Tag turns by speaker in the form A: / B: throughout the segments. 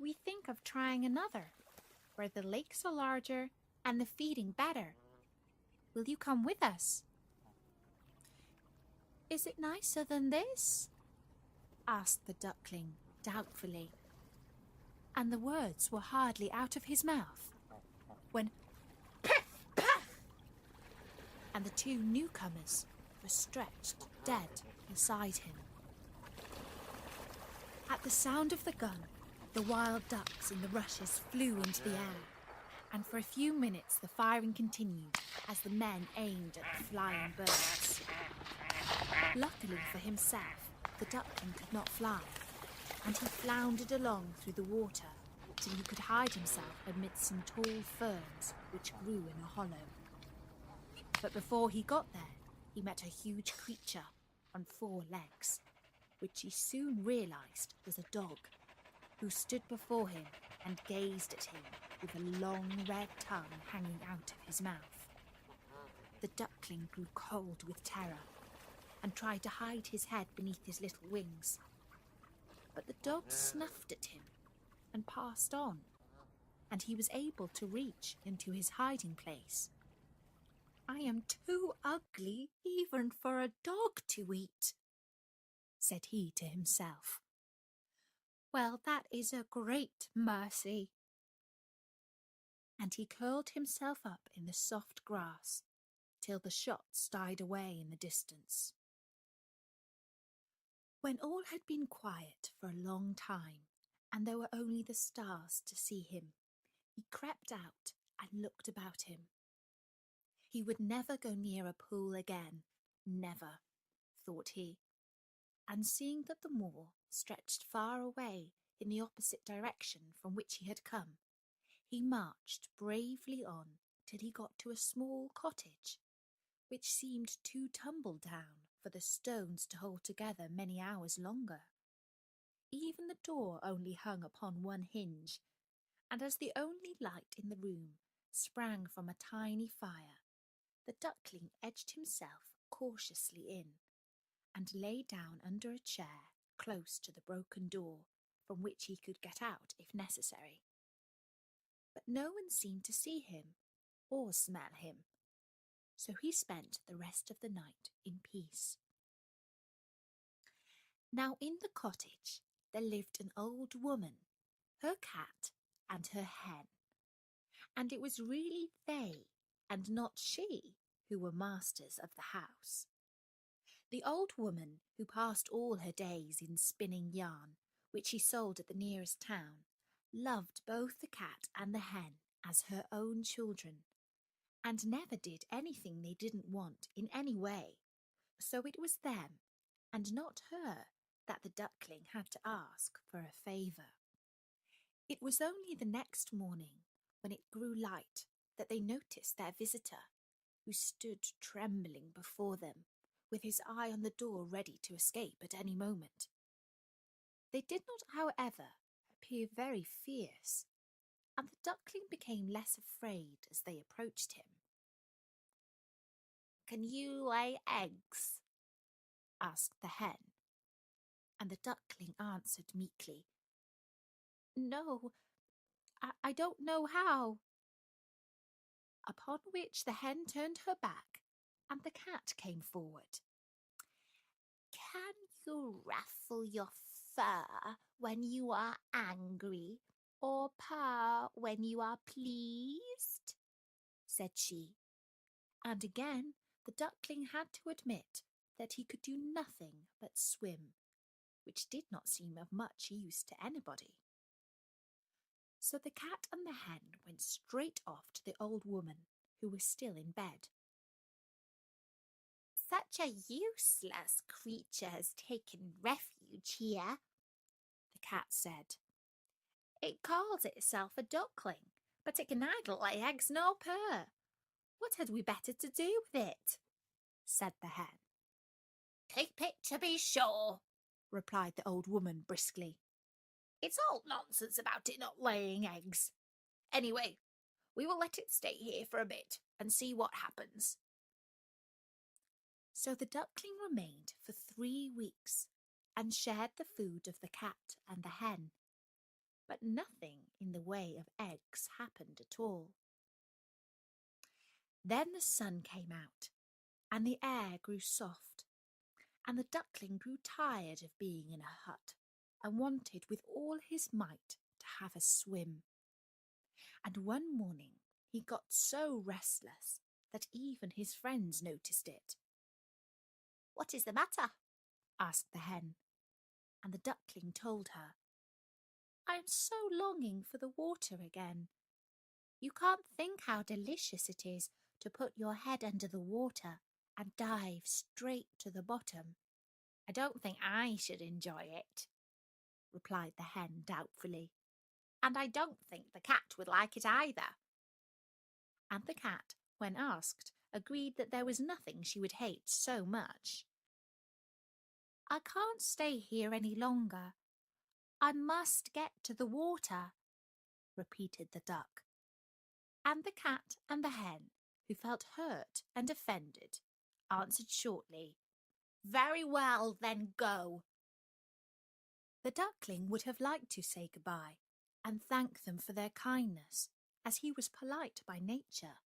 A: we think of trying another, where the lakes are larger and the feeding better. Will you come with us?" "Is it nicer than this?" asked the duckling doubtfully. And the words were hardly out of his mouth when "Piff! Paff!" and the two newcomers were stretched dead beside him. At the sound of the gun, the wild ducks in the rushes flew into the air, and for a few minutes the firing continued as the men aimed at the flying birds. Luckily for himself, the duckling could not fly, and he floundered along through the water till he could hide himself amidst some tall ferns which grew in a hollow. But before he got there, he met a huge creature on 4 legs, which he soon realised was a dog, who stood before him and gazed at him with a long red tongue hanging out of his mouth. The duckling grew cold with terror and tried to hide his head beneath his little wings. But the dog snuffed at him and passed on, and he was able to reach into his hiding place. "I am too ugly even for a dog to eat," said he to himself. "Well, that is a great mercy." And he curled himself up in the soft grass till the shots died away in the distance. When all had been quiet for a long time, and there were only the stars to see him, he crept out and looked about him. He would never go near a pool again, never, thought he. And seeing that the moor stretched far away in the opposite direction from which he had come, he marched bravely on till he got to a small cottage, which seemed too tumble down for the stones to hold together many hours longer. Even the door only hung upon one hinge, and as the only light in the room sprang from a tiny fire, the duckling edged himself cautiously in, and lay down under a chair close to the broken door, from which he could get out if necessary. But no one seemed to see him or smell him, so he spent the rest of the night in peace. Now in the cottage there lived an old woman, her cat and her hen, and it was really they and not she who were masters of the house. The old woman, who passed all her days in spinning yarn, which she sold at the nearest town, loved both the cat and the hen as her own children, and never did anything they didn't want in any way. So it was them, and not her, that the duckling had to ask for a favour. It was only the next morning, when it grew light, that they noticed their visitor, who stood trembling before them, with his eye on the door ready to escape at any moment. They did not, however, appear very fierce, and the duckling became less afraid as they approached him. "Can you lay eggs?" asked the hen, and the duckling answered meekly, "No, I don't know how." Upon which the hen turned her back, and the cat came forward. "Can you ruffle your fur when you are angry, or purr when you are pleased?" said she. And again the duckling had to admit that he could do nothing but swim, which did not seem of much use to anybody. So the cat and the hen went straight off to the old woman, who was still in bed. "Such a useless creature has taken refuge here," the cat said. "It calls itself a duckling, but it can neither lay eggs nor purr. What had we better to do with it?" said the hen. "Keep it, to be sure," replied the old woman briskly. "It's all nonsense about it not laying eggs. Anyway, we will let it stay here for a bit and see what happens." So the duckling remained for 3 weeks and shared the food of the cat and the hen. but nothing in the way of eggs happened at all. Then the sun came out, and the air grew soft, and the duckling grew tired of being in a hut, and wanted with all his might to have a swim. And one morning he got so restless that even his friends noticed it. "What is the matter?" asked the hen, and the duckling told her. "I am so longing for the water again. You can't think how delicious it is to put your head under the water and dive straight to the bottom." "I don't think I should enjoy it," replied the hen doubtfully. "And I don't think the cat would like it either." And the cat, when asked, agreed that there was nothing she would hate so much. "I can't stay here any longer. I must get to the water," repeated the duck. And the cat and the hen, who felt hurt and offended, answered shortly, "Very well, then go." The duckling would have liked to say goodbye and thank them for their kindness, as he was polite by nature,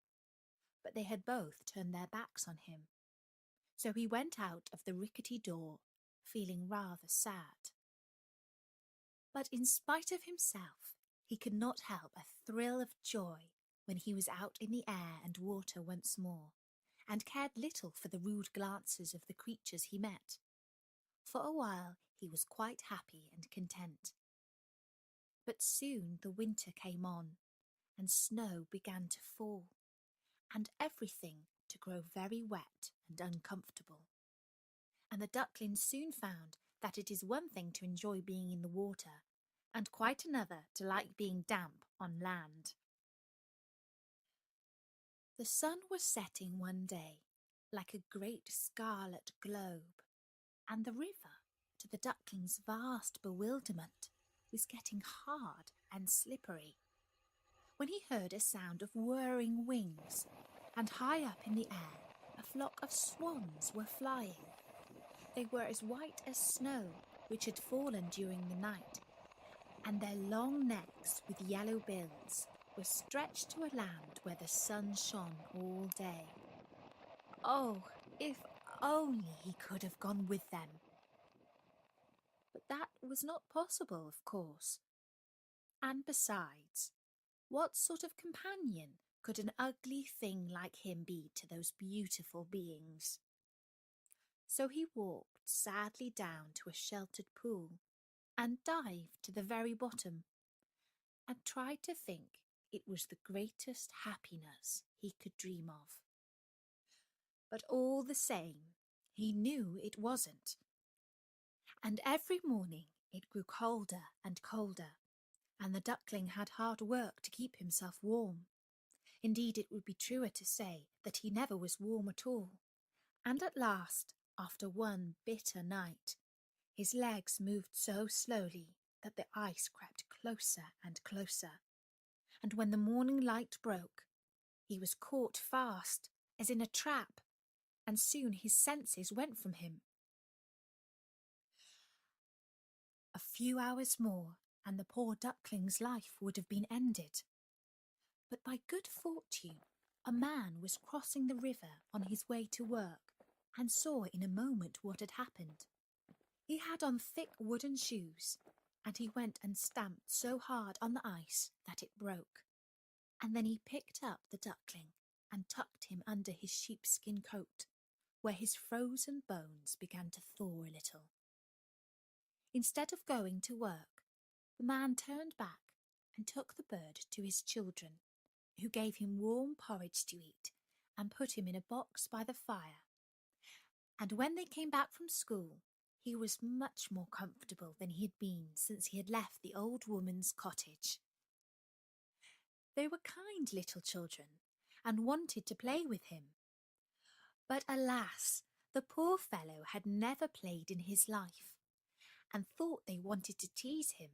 A: but they had both turned their backs on him. So he went out of the rickety door, feeling rather sad. But in spite of himself, he could not help a thrill of joy when he was out in the air and water once more, and cared little for the rude glances of the creatures he met. For a while he was quite happy and content. But soon the winter came on, and snow began to fall, and everything to grow very wet and uncomfortable. And the duckling soon found that it is one thing to enjoy being in the water, and quite another to like being damp on land. The sun was setting one day, like a great scarlet globe, and the river, to the duckling's vast bewilderment, was getting hard and slippery, when he heard a sound of whirring wings, and high up in the air a flock of swans were flying. They were as white as snow, which had fallen during the night, and their long necks with yellow bills were stretched to a land where the sun shone all day. Oh, if only he could have gone with them! But that was not possible, of course. And besides, what sort of companion could an ugly thing like him be to those beautiful beings? So he walked sadly down to a sheltered pool, and dived to the very bottom, and tried to think it was the greatest happiness he could dream of. But all the same, he knew it wasn't. And every morning it grew colder and colder, and the duckling had hard work to keep himself warm. Indeed, it would be truer to say that he never was warm at all. And at last, after one bitter night, his legs moved so slowly that the ice crept closer and closer. And when the morning light broke, he was caught fast, as in a trap, and soon his senses went from him. A few hours more, and the poor duckling's life would have been ended. But by good fortune, a man was crossing the river on his way to work, and saw in a moment what had happened. He had on thick wooden shoes, and he went and stamped so hard on the ice that it broke. And then he picked up the duckling and tucked him under his sheepskin coat, where his frozen bones began to thaw a little. Instead of going to work, the man turned back and took the bird to his children, who gave him warm porridge to eat and put him in a box by the fire. And when they came back from school, he was much more comfortable than he had been since he had left the old woman's cottage. They were kind little children and wanted to play with him. But alas, the poor fellow had never played in his life, and thought they wanted to tease him.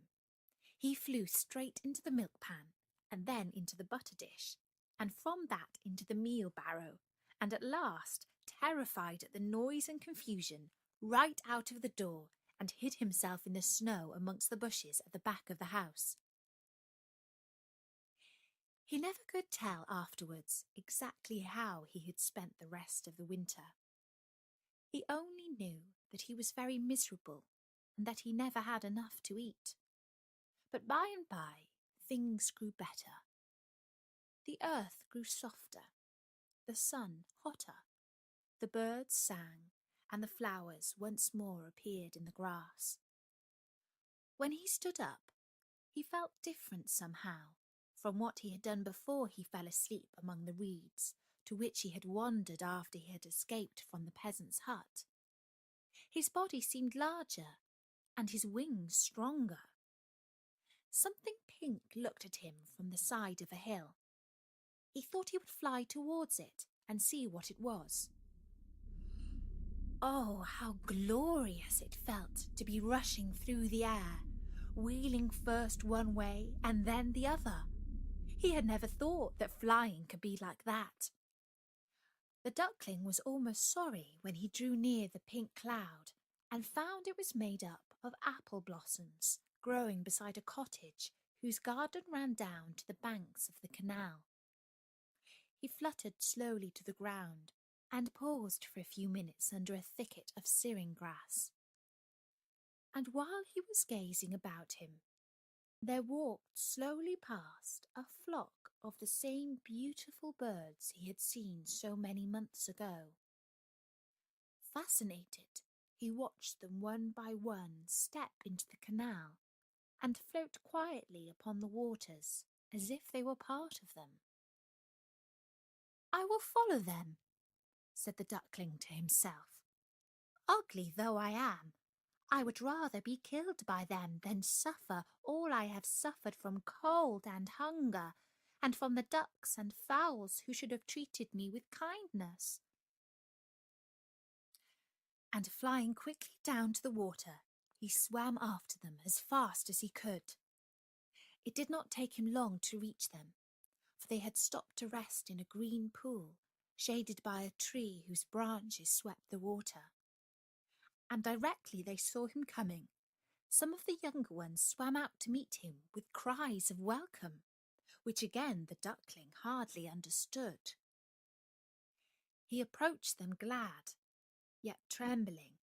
A: He flew straight into the milk pan, and then into the butter dish, and from that into the meal barrow, and at last, terrified at the noise and confusion, right out of the door, and hid himself in the snow amongst the bushes at the back of the house. He never could tell afterwards exactly how he had spent the rest of the winter. He only knew that he was very miserable and that he never had enough to eat. But by and by things grew better. The earth grew softer, the sun hotter, the birds sang, and the flowers once more appeared in the grass. When he stood up, he felt different somehow from what he had done before he fell asleep among the reeds to which he had wandered after he had escaped from the peasant's hut. His body seemed larger and his wings stronger. Something pink looked at him from the side of a hill. He thought he would fly towards it and see what it was. Oh, how glorious it felt to be rushing through the air, wheeling first one way and then the other. He had never thought that flying could be like that. The duckling was almost sorry when he drew near the pink cloud and found it was made up of apple blossoms growing beside a cottage whose garden ran down to the banks of the canal. He fluttered slowly to the ground and paused for a few minutes under a thicket of syringa grass. And while he was gazing about him, there walked slowly past a flock of the same beautiful birds he had seen so many months ago. Fascinated, he watched them one by one step into the canal and float quietly upon the waters as if they were part of them. "I will follow them," said the duckling to himself. "Ugly though I am, I would rather be killed by them than suffer all I have suffered from cold and hunger, and from the ducks and fowls who should have treated me with kindness." And flying quickly down to the water, he swam after them as fast as he could. It did not take him long to reach them, for they had stopped to rest in a green pool, shaded by a tree whose branches swept the water. And directly they saw him coming, some of the younger ones swam out to meet him with cries of welcome, which again the duckling hardly understood. He approached them glad, yet trembling,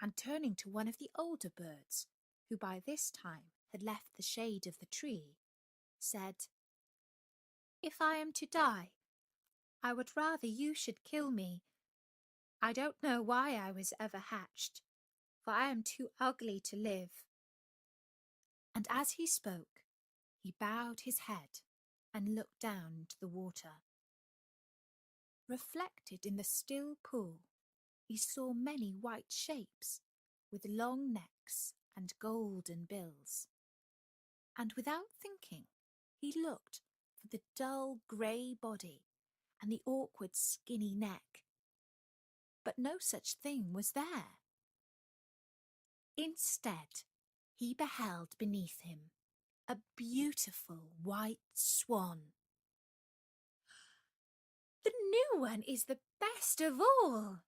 A: and turning to one of the older birds, who by this time had left the shade of the tree, said, "If I am to die, I would rather you should kill me. I don't know why I was ever hatched, for I am too ugly to live." And as he spoke, he bowed his head and looked down into the water. Reflected in the still pool, he saw many white shapes with long necks and golden bills. And without thinking, he looked for the dull grey body and the awkward skinny neck. But no such thing was there. Instead, he beheld beneath him a beautiful white swan. "The new one is the best of all,"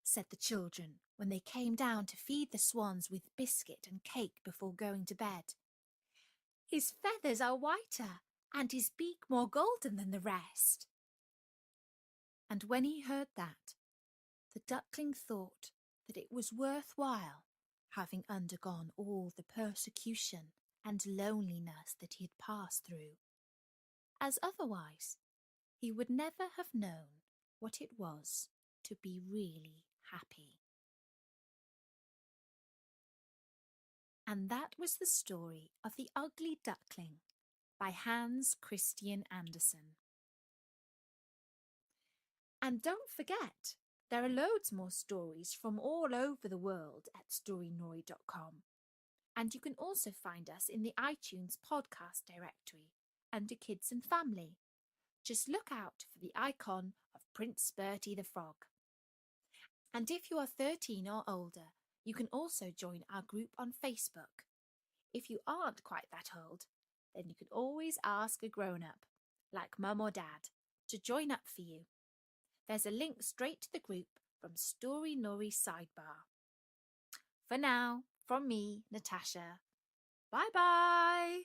A: said the children when they came down to feed the swans with biscuit and cake before going to bed. "His feathers are whiter and his beak more golden than the rest." And when he heard that, the duckling thought that it was worthwhile having undergone all the persecution and loneliness that he had passed through, as otherwise he would never have known what it was to be really happy. And that was the story of The Ugly Duckling by Hans Christian Andersen. And don't forget, there are loads more stories from all over the world at storynori.com. And you can also find us in the iTunes podcast directory under Kids and Family. Just look out for the icon of Prince Bertie the Frog. And if you are 13 or older, you can also join our group on Facebook. If you aren't quite that old, then you can always ask a grown-up, like Mum or Dad, to join up for you. There's a link straight to the group from Story Nori's sidebar. For now, from me, Natasha, bye-bye!